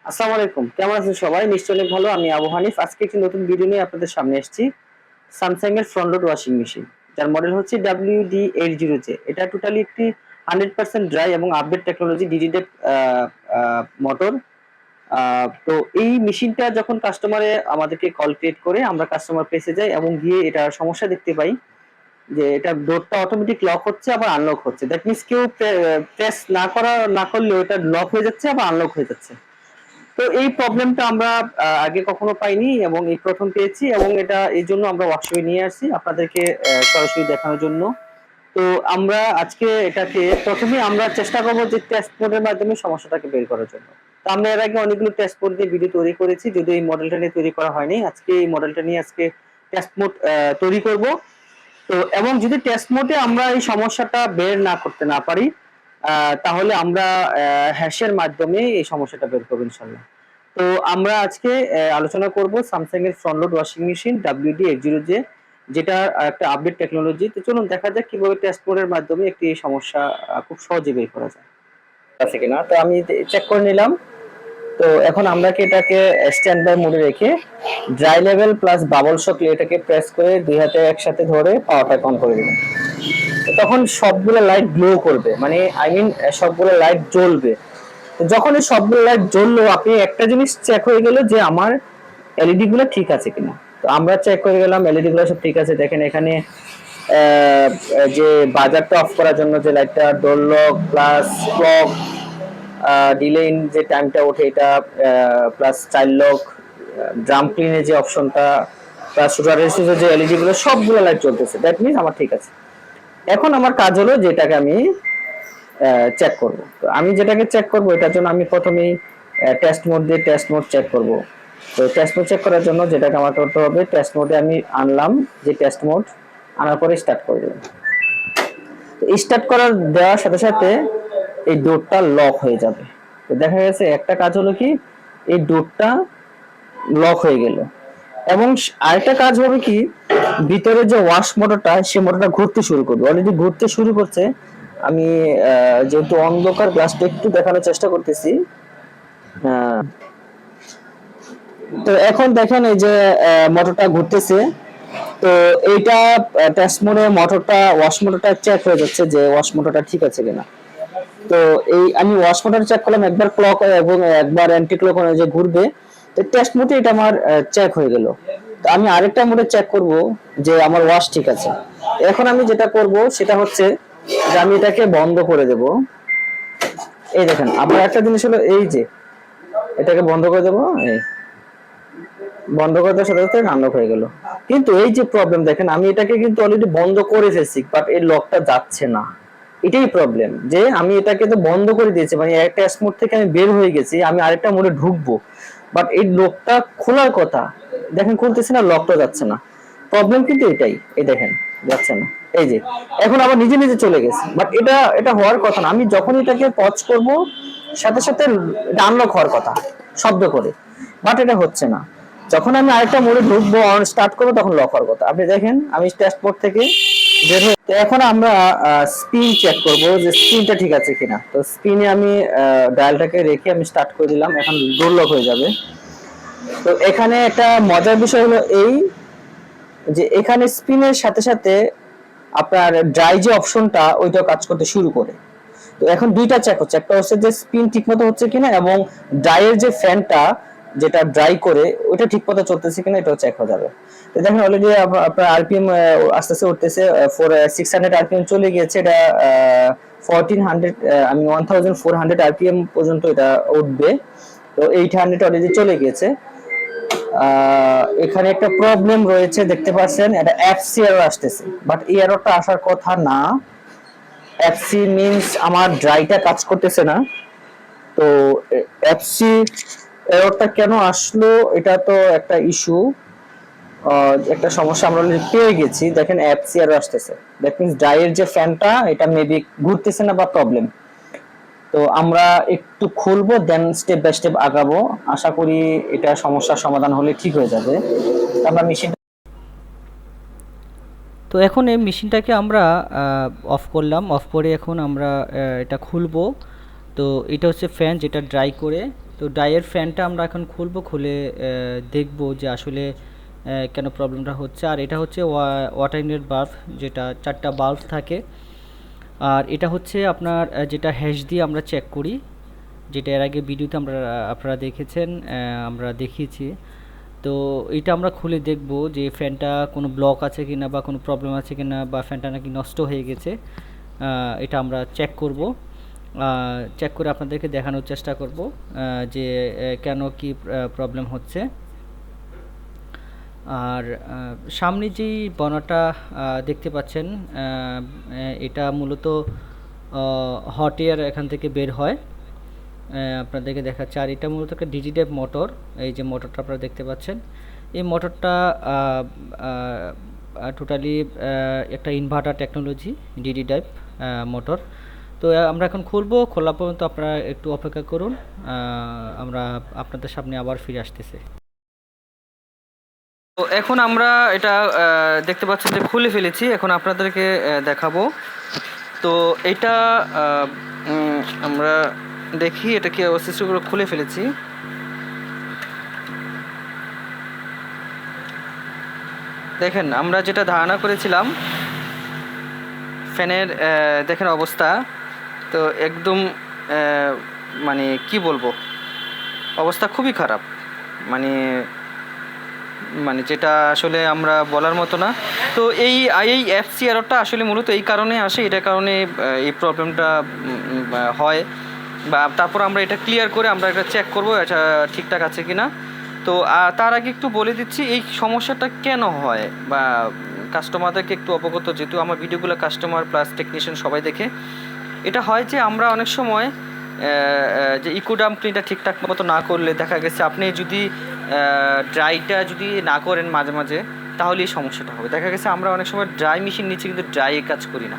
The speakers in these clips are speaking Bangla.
আসসালামু আলাইকুম, কেমন আছেন সবাই? নিশ্চয়ই অনেক ভালো। আমি আবু হানিফ। আজকে একটি নতুন ভিডিও নিয়ে আপনাদের সামনে এসেছি। স্যামসাং এর ফ্রন্ট লোড ওয়াশিং মেশিন, যার মডেল হচ্ছে WD80J। এটা টোটালি একটি 100% ড্রাই এবং আপডেট টেকনোলজি ডিজিটেড মোটর। তো এই মেশিনটা যখন কাস্টমারে আমাদেরকে কল ক্রিয়েট করে, আমরা কাস্টমার পেজে যাই এবং গিয়ে এটা সমস্যা দেখতে পাই যে এটা ডোরটা অটোমেটিক লক হচ্ছে আবার আনলক হচ্ছে। দ্যাট মিনস কেউ প্রেস না করলেও এটা লক হয়ে যাচ্ছে আবার আনলক হয়ে যাচ্ছে। তো এই প্রবলেমটা আমরা আগে কখনো পাইনি এবং এই প্রথম পেয়েছি, এবং এটা এই জন্য আমরা ওয়ার্কশপে নিয়ে আসছি আপনাদেরকে সরাসরি দেখানোর জন্য। তো আমরা আজকে এটাকে প্রথমে আমরা চেষ্টা করবো যে টেস্ট মোডের মাধ্যমে সমস্যাটাকে বের করার জন্য। তো আমরা এর আগে অনেকগুলো টেস্ট মোড দিয়ে ভিডিও তৈরি করেছি, যদিও এই মডেলটা নিয়ে তৈরি করা হয়নি। আজকে এই মডেলটা নিয়ে আজকে টেস্ট মোড তৈরি করব। তো এবং যদি টেস্ট মোডে আমরা এই সমস্যাটা বের না পারি, তাহলে আমরা হ্যাশের মাধ্যমে এই সমস্যাটা বের করবো ইনশাল্লাহ। তো আমরা আজকে আলোচনা করব স্যামসাং এর front load washing machine WD80J, যেটা একটা আপডেট টেকনোলজি। তো চলুন দেখা যাক কিভাবে টেস্ট মোডের মাধ্যমে একটি সমস্যা খুব সহজে বের করা যায়। আছে কিনা তো আমি চেক করে নিলাম। তো এখন আমরা কি এটাকে স্ট্যান্ড বাই মোডে রেখে ড্রাই লেভেল প্লাস বাবল শক এটাকে প্রেস করে দুই হাতে একসাথে ধরে পাওয়ারটা অন করে দিলাম। তখন সবগুলো লাইট গ্লো করবে, মানে আই মিন সবগুলো লাইট জ্বলবে। তো যখন এই সবগুলো লাইট জ্বললো, আপনি একটা জিনিস চেক হয়ে গেল যে আমার এলইডি গুলো ঠিক আছে কিনা। তো আমরা চেক করে গেলাম এলইডি গুলো সব ঠিক আছে। দেখেন এখানে যে বাজারটা অফ করার জন্য যে লাইটটা, door lock plus clock, delay in যে টাইমটা ওঠে এটা, প্লাস চাইল্ড লক, ড্রাম ক্লিনের যে অপশনটা, প্লাস শুটার রেজিস্টারের যে এলইডি গুলো, সবগুলো লাইট চলতেছে। দ্যাট মিনস আমার ঠিক আছে। এখন আমার কাজ হলো যেটাকে আমি চেক করব। তো আমি যেটাকে চেক করব এটার জন্য আমি প্রথমেই টেস্ট মোড দিয়ে টেস্ট মোড চেক করব। তো টেস্ট মোড চেক করার জন্য যেটাকে আমার করতে হবে, টেস্ট মোডে আমি আনলাম যে টেস্ট মোড, আনার পরে স্টার্ট করে দিলাম। তো স্টার্ট করার দেওয়ার সাথে সাথে এই ডোরটা লক হয়ে যাবে। তো দেখা গেছে একটা কাজ হলো কি, এই ডোরটা লক হয়ে গেল। এবং আরেকটা কাজ হবে কি, ভিতরে যে ওয়াশ মোটরটা, সেই মোটরটা ঘুরতে শুরু করবে, অলরেডি ঘুরতে শুরু করছে। আমি যেহেতু অন্ধকার, গ্লাসটা একটু দেখানোর চেষ্টা করতেছি। তো এখন দেখেন এই যে মোটরটা ঘুরতেছে। তো এইটা টেস্ট মোডে মোটরটা, ওয়াশ মোটরটা চেক হয়ে যাচ্ছে যে ওয়াশ মোটরটা ঠিক আছে কিনা। তো এই আমি ওয়াশ মোটর চেক করলাম, একবার ক্লক এবং একবার অ্যান্টি ক্লক যে ঘুরবে। তো টেস্ট মোডে এটা আমার চেক হয়ে গেল। তো আমি আরেকটা মোডে চেক করব যে আমার ওয়াশ ঠিক আছে। এখন আমি যেটা করব সেটা হচ্ছে যে আমি এটাকে বন্ধ করে দেব। এই দেখেন, আবার একটা জিনিস হলো এই যে এটাকে বন্ধ করে দেবো, এই বন্ধ করে দেওয়ার সাথে সাথে আনলক হয়ে গেল। কিন্তু এই যে প্রবলেম দেখেন, আমি এটাকে কিন্তু অলরেডি বন্ধ করে ফেলছি, বাট এই লকটা যাচ্ছে না। এটাই প্রবলেম, যে আমি এটাকে তো বন্ধ করে দিয়েছি, মানে একটা মোড থেকে আমি বের হয়ে গেছি, আমি আরেকটা মোডে ঢুকবো, বাট এই লকটা খোলার কথা, দেখেন খুলতেছে না, লকটা যাচ্ছে না। প্রবলেম কিন্তু এটাই, এই দেখেন যাচ্ছে না। এই যে এখন আবার নিজে নিজে চলে গেছে, বাট এটা এটা হওয়ার কথা না। আমি যখন এটাকে পজ করব, সাথে সাথে এটা আনলক হওয়ার কথা শব্দ করে, বাট এটা হচ্ছে না। যখন আমি আরেকটা মোডে ঢুকবো, অন স্টার্ট করবো, তখন লক হওয়ার কথা। আপনি দেখেন আমি টেস্ট মোড থেকে বের হয়ে, তো এখন আমরা স্পিন চেক করব যে স্পিনটা ঠিক আছে কিনা। তো স্পিনে আমি ডায়ালটাকে রেখে আমি স্টার্ট করে দিলাম, এখন ডোর লক হয়ে যাবে। তো এখানে একটা মজার বিষয় হলো এই যে এখানে স্পিনের সাথে সাথে আপনার ড্রাই যে অপশনটা, ওইটাও কাজ করতে শুরু করে। তো এখন দুইটা চেক হচ্ছে, একটা হচ্ছে যে স্পিন ঠিকমতো হচ্ছে কিনা, এবং ড্রাইয়ের যে ফ্যানটা যেটা ড্রাই করে ওইটা ঠিকমতো চলতেছে কিনা, এটাও চেক হয়ে যাবে। তো দেখেন অলরেডি আপনার আরপিএম আস্তে আস্তে উঠতেছে, 600 আরপিএম চলে গিয়েছে। এটা 1400, আমি 1400 আরপিএম পর্যন্ত এটা উঠবে। তো 800 অলরেডি চলে গিয়েছে। এখানে একটা প্রবলেম রয়েছে, দেখতে পাচ্ছেন এটা এফসি এরর আসতেছে, বাট এই এররটা আসার কথা না। এফসি মিন্স আমার ড্রাইটা কাজ করতেছে না। তো এফসি এররটা কেন আসলো, এটা তো একটা ইস্যু, একটা সমস্যা আমরা পেয়ে গেছি। দেখেন এফসি এরর আসতেছে, দ্যাট মিন্স ড্রাইয়ের যে ফ্যানটা এটা মেবি ঘুরতেছে না বা প্রবলেম। তো আমরা একটু খুলবো, দেন স্টেপ বাই স্টেপ আগাবো। আশা করি এটা সমস্যার সমাধান হলে ঠিক হয়ে যাবে। আমরা মেশিন, তো এখন এই মেশিনটাকে আমরা অফ করলাম, অফ করে এখন আমরা এটা খুলবো। তো এটা হচ্ছে ফ্যান যেটা ড্রাই করে তো ডাইয়ের ফ্যানটা আমরা এখন খুলবো, খুলে দেখব যে আসলে কেন প্রবলেমটা হচ্ছে। আর এটা হচ্ছে ওয়াটার ইনলেট বাল্ব, যেটা 4টা বাল্ব থাকে। আর এটা হচ্ছে আপনার যেটা হ্যাশ দিয়ে আমরা চেক করি, যেটা এর আগে ভিডিওতে আপনারা দেখেছেন, আমরা দেখিয়েছি। তো এটা আমরা খুলে দেখব যে ফ্যানটা কোনো ব্লক আছে কিনা বা কোনো প্রবলেম আছে কিনা, বা ফ্যানটা নাকি নষ্ট হয়ে গেছে। এটা আমরা চেক করব, চেক করে আপনাদেরকে দেখানোর চেষ্টা করব যে কেন কি প্রবলেম হচ্ছে। আর সামনে যেই বর্ণাটা দেখতে পাচ্ছেন, এটা মূলত হট এয়ার এখান থেকে বের হয়, আপনাদেরকে দেখাচ্ছে। আর এটা মূলত একটা ডিজি টাইপ মোটর, এই যে মোটরটা আপনারা দেখতে পাচ্ছেন, এই মোটরটা টোটালি একটা inverter technology, DD type motor. তো আমরা এখন খুলবো, খোলা পর্যন্ত আপনারা একটু অপেক্ষা করুন, আমরা আপনাদের সামনে আবার ফিরে আসতেছি। তো এখন আমরা এটা দেখতে পাচ্ছেন যে খুলে ফেলেছি, এখন আপনাদেরকে দেখাবো। তো এটা আমরা দেখি এটা কি অবস্থা, করে খুলে ফেলেছি। দেখেন আমরা যেটা ধারণা করেছিলাম ফ্যানের, দেখেন অবস্থা তো একদম মানে কি বলবো, অবস্থা খুবই খারাপ, মানে মানে যেটা আসলে আমরা বলার মতো না। তো এই এই এফসি এররটা আসলে মূলত এই কারণে আসে, এটার কারণে এই প্রবলেমটা হয়। বা তারপর আমরা এটা ক্লিয়ার করে আমরা এটা চেক করবো এটা ঠিকঠাক আছে কি না। তো তার আগে একটু বলে দিচ্ছি এই সমস্যাটা কেন হয়, বা কাস্টমারদেরকে একটু অবগত, যেহেতু আমার ভিডিওগুলো কাস্টমার প্লাস টেকনিশিয়ান সবাই দেখে। এটা হয় যে আমরা অনেক সময় যে ইকোডাম ক্লিনটা ঠিকঠাক মতো না করলে দেখা গেছে আপনি যদি ড্রাইটা যদি না করেন মাঝে মাঝে, তাহলে এই সমস্যাটা হবে। দেখা গেছে আমরা অনেক সময় ড্রাই মেশিন নিচ্ছি কিন্তু ড্রাইয়ে কাজ করি না,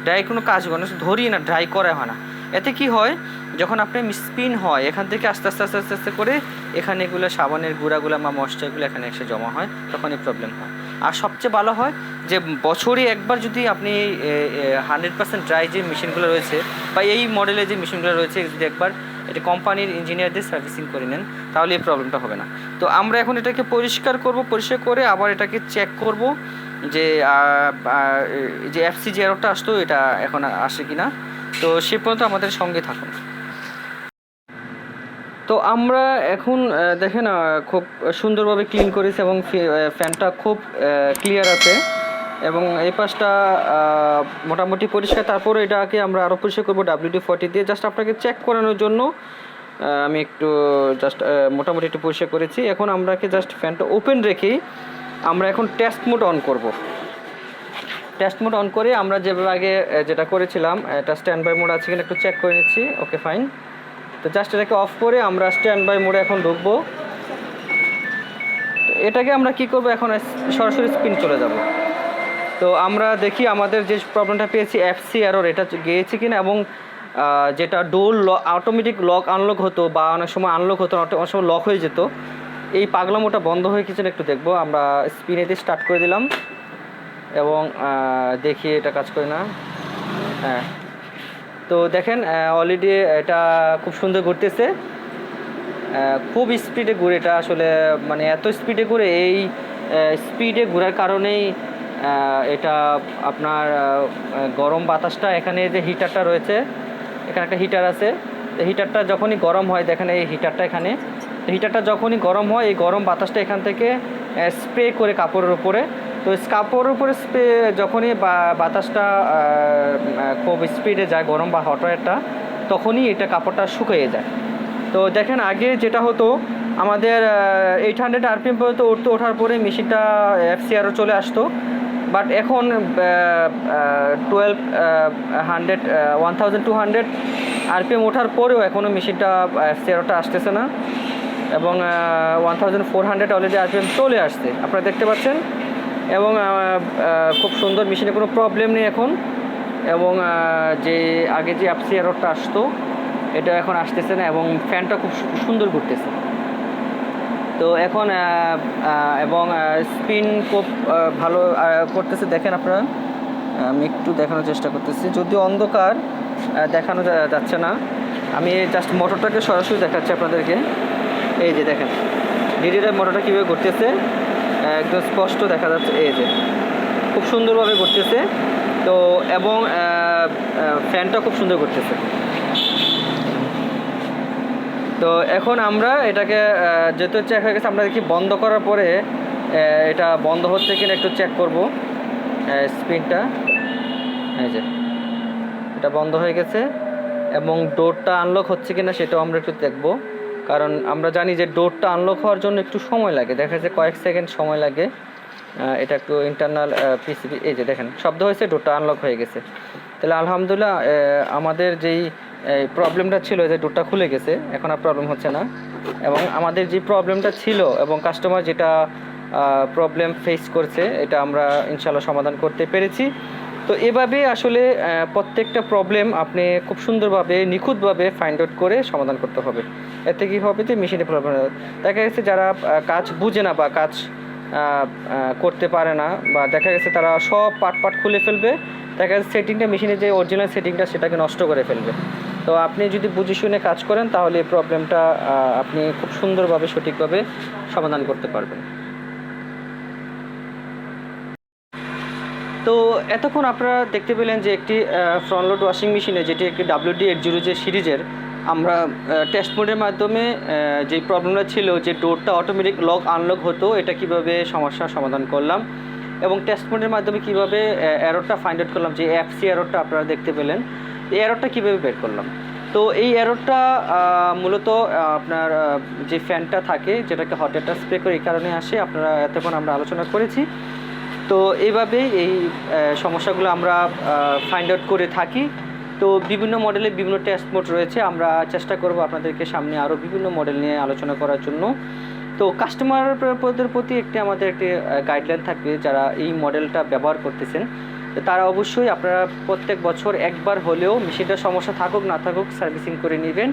ড্রাই কোনো কাজ করে না, ধরি না, ড্রাই করা হয় না। এতে কি হয়, যখন আপনার স্পিন হয় এখান থেকে আস্তে আস্তে আস্তে আস্তে আস্তে করে এখানে এগুলো সাবানের গুঁড়াগুলো বা ময়েশ্চারগুলো এখানে এসে জমা হয়, তখন এই প্রবলেম হয়। আর সবচেয়ে ভালো হয় যে বছরে একবার যদি আপনি 100% ড্রাই যে মেশিনগুলো রয়েছে বা এই মডেলের যে মেশিনগুলো রয়েছে যদি একবার এটা কোম্পানির ইঞ্জিনিয়ারদের সার্ভিসিং করে নেন, তাহলে এই প্রবলেমটা হবে না। তো আমরা এখন এটাকে পরিষ্কার করব, পরিষ্কার করে আবার এটাকে চেক করব যে যে এফসি যে এররটা আসতো এটা এখন আসে কি না। তো সে পর্যন্ত আমাদের সঙ্গে থাকুন। তো আমরা এখন দেখেন খুব সুন্দরভাবে ক্লিন করেছি এবং ফ্যানটা খুব ক্লিয়ার আছে এবং এই পাশটা মোটামুটি পরিষ্কার। তারপরে এটাকে আমরা আরও পরিষ্কার করবো WD-40 দিয়ে, জাস্ট আপনাকে চেক করানোর জন্য আমি একটু জাস্ট মোটামুটি একটু পরিষ্কার করেছি। এখন আমরাকে জাস্ট ফ্যানটা ওপেন রেখেই আমরা এখন টেস্ট মোড অন করব। টেস্ট মোড অন করে আমরা যেভাবে আগে যেটা করেছিলাম, এটা স্ট্যান্ড বাই মোড আছে কিনা একটু চেক করে নিচ্ছি। Okay fine. তো জাস্ট এটাকে অফ করে আমরা স্ট্যান্ড বাই মোডে এখন ঢুকবো। তো এটাকে আমরা কি করব, এখন সরাসরি স্পিন চলে যাব। তো আমরা দেখি আমাদের যে প্রবলেমটা পেয়েছি এফসি এরর, এটা গিয়েছে কিনা, এবং যেটা ডোর অটোমেটিক লক আনলক হতো বা অনেক সময় আনলক হতো, অনেক সময় লক হয়ে যেত, এই পাগলামোটা বন্ধ হয়ে গেছে একটু দেখবো। আমরা স্পিনেতে স্টার্ট করে দিলাম এবং দেখি এটা কাজ করে না। হ্যাঁ, তো দেখেন অলরেডি এটা খুব সুন্দর ঘুরতেছে, খুব স্পিডে ঘুরে। এটা আসলে মানে এত স্পিডে ঘুরে, এই স্পিডে ঘোরার কারণেই এটা আপনার গরম বাতাসটা, এখানে যে হিটারটা রয়েছে, এখানে একটা হিটার আছে, হিটারটা যখনই গরম হয়, দেখেন এই হিটারটা এখানে, হিটারটা যখনই গরম হয় এই গরম বাতাসটা এখান থেকে স্প্রে করে কাপড়ের উপরে। তো কাপড়ের উপরে স্প্রে যখনই বাতাসটা খুব স্পিডে যায়, গরম বা হট ওয়্যারটা, তখনই এটা কাপড়টা শুকিয়ে যায়। তো দেখেন আগে যেটা হতো আমাদের 800 RPM পর্যন্ত ওঠার পরে মেশিনটা এফসিআরও চলে আসতো, বাট এখন 1200 RPM ওঠার পরেও এখনও মেশিনটা এফসিআরওটা আসতেছে না, এবং 1400 অলরেডি RPM চলে আসছে, আপনারা দেখতে পাচ্ছেন। এবং খুব সুন্দর, মেশিনে কোনো প্রবলেম নেই এখন। এবং যে আগে যে এফসিআরওটা আসতো এটা এখন আসতেছে না, এবং ফ্যানটা খুব সুন্দর ঘুরতেছে। তো এখন এবং স্পিন খুব ভালো করতেছে, দেখেন আপনারা, আমি একটু দেখানোর চেষ্টা করতেছি, যদিও অন্ধকার দেখানো যাচ্ছে না। আমি জাস্ট মোটরটাকে সরাসরি দেখাচ্ছি আপনাদেরকে। এই যে দেখেন ডিডিআর মোটরটা কীভাবে ঘুরতেছে, একদম স্পষ্ট দেখা যাচ্ছে। এই যে খুব সুন্দরভাবে ঘুরতেছে। তো এবং ফ্যানটা খুব সুন্দর ঘুরতেছে। তো এখন আমরা এটাকে যেহেতু চেক হয়ে গেছে, আমরা দেখি বন্ধ করার পরে এটা বন্ধ হচ্ছে কিনা একটু চেক করব স্পিনটা। এই যে এটা বন্ধ হয়ে গেছে এবং ডোরটা আনলক হচ্ছে কিনা সেটাও আমরা একটু দেখব, কারণ আমরা জানি যে ডোরটা আনলক হওয়ার জন্য একটু সময় লাগে, দেখা যাচ্ছে কয়েক সেকেন্ড সময় লাগে। এটা একটু ইন্টারনাল পিসিবি। এই যে দেখেন শব্দ হয়েছে, ডোরটা আনলক হয়ে গেছে। তাহলে আলহামদুলিল্লাহ আমাদের যেই প্রবলেমটা ছিল যে ডোরটা খুলে গেছে, এখন আর প্রবলেম হচ্ছে না। এবং আমাদের যে প্রবলেমটা ছিল এবং কাস্টমার যেটা প্রবলেম ফেস করছে, এটা আমরা ইনশাল্লাহ সমাধান করতে পেরেছি। তো এভাবে আসলে প্রত্যেকটা প্রবলেম আপনি খুব সুন্দরভাবে নিখুঁতভাবে ফাইন্ড আউট করে সমাধান করতে হবে। এতে কী হবে যে মেশিনে প্রবলেম দেখা গেছে যারা কাজ বুঝে না বা কাজ করতে পারে না, বা দেখা গেছে তারা সব পার্ট খুলে ফেলবে, দেখা যাচ্ছে সেটিংটা মেশিনের যে অরিজিনাল সেটিংটা সেটাকে নষ্ট করে ফেলবে। তো আপনি যদি বুঝে শুনে কাজ করেন তাহলে এই প্রবলেমটা আপনি খুব সুন্দরভাবে সঠিকভাবে সমাধান করতে পারবেন। তো এতক্ষণ আপনারা দেখতে পেলেন যে একটি ফ্রন্ট লোড ওয়াশিং মেশিনে, যেটি একটি WD-800 সিরিজের, আমরা টেস্ট মোডের মাধ্যমে যে প্রবলেমটা ছিল যে ডোরটা অটোমেটিক লক আনলক হতো, এটা কিভাবে সমস্যার সমাধান করলাম, এবং টেস্ট মোডের মাধ্যমে কিভাবে এররটা ফাইন্ড আউট করলাম, যে FC এররটা আপনারা দেখতে পেলেন, এই এররটা কীভাবে বের করলাম। তো এই এররটা মূলত আপনার যে ফ্যানটা থাকে, যেটাকে হট ওয়াটার স্প্রে করে এই কারণে আসে, আপনারা এতক্ষণ আমরা আলোচনা করেছি। তো এইভাবেই এই সমস্যাগুলো আমরা ফাইন্ড আউট করে থাকি। তো বিভিন্ন মডেলের বিভিন্ন টেস্ট মোড রয়েছে, আমরা চেষ্টা করব আপনাদেরকে সামনে আরও বিভিন্ন মডেল নিয়ে আলোচনা করার জন্য। তো কাস্টমারদের প্রতি আমাদের একটি গাইডলাইন থাকবে, যারা এই মডেলটা ব্যবহার করতেছেন তারা অবশ্যই আপনারা প্রত্যেক বছর একবার হলেও মেশিনটার সমস্যা থাকুক না থাকুক সার্ভিসিং করে নেবেন,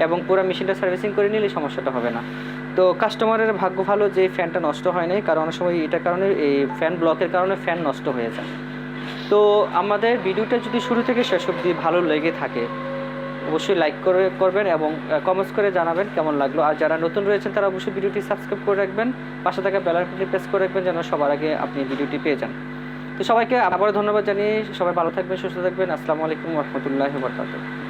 এবং পুরো মেশিনটা সার্ভিসিং করে নিলে সমস্যাটা হবে না। তো কাস্টমারের ভাগ্য ভালো যে ফ্যানটা নষ্ট হয় নাই, কারণ অনেক সময় এটার কারণে এই ফ্যান ব্লকের কারণে ফ্যান নষ্ট হয়ে যায়। তো আমাদের ভিডিওটা যদি শুরু থেকে শেষ অবধি ভালো লেগে থাকে অবশ্যই লাইক করবেন এবং কমেন্টস করে জানাবেন কেমন লাগলো। আর যারা নতুন রয়েছেন তারা অবশ্যই ভিডিওটি সাবস্ক্রাইব করে রাখবেন, পাশে থাকা বেল আইকনটি প্রেস করে রাখবেন যেন সবার আগে আপনি ভিডিওটি পেয়ে যান। তো সবাইকে আবারও ধন্যবাদ জানিয়ে সবাই ভালো থাকবেন, সুস্থ থাকবেন। আসসালামু আলাইকুম ওয়া রাহমাতুল্লাহি ওয়া বারাকাতুহু।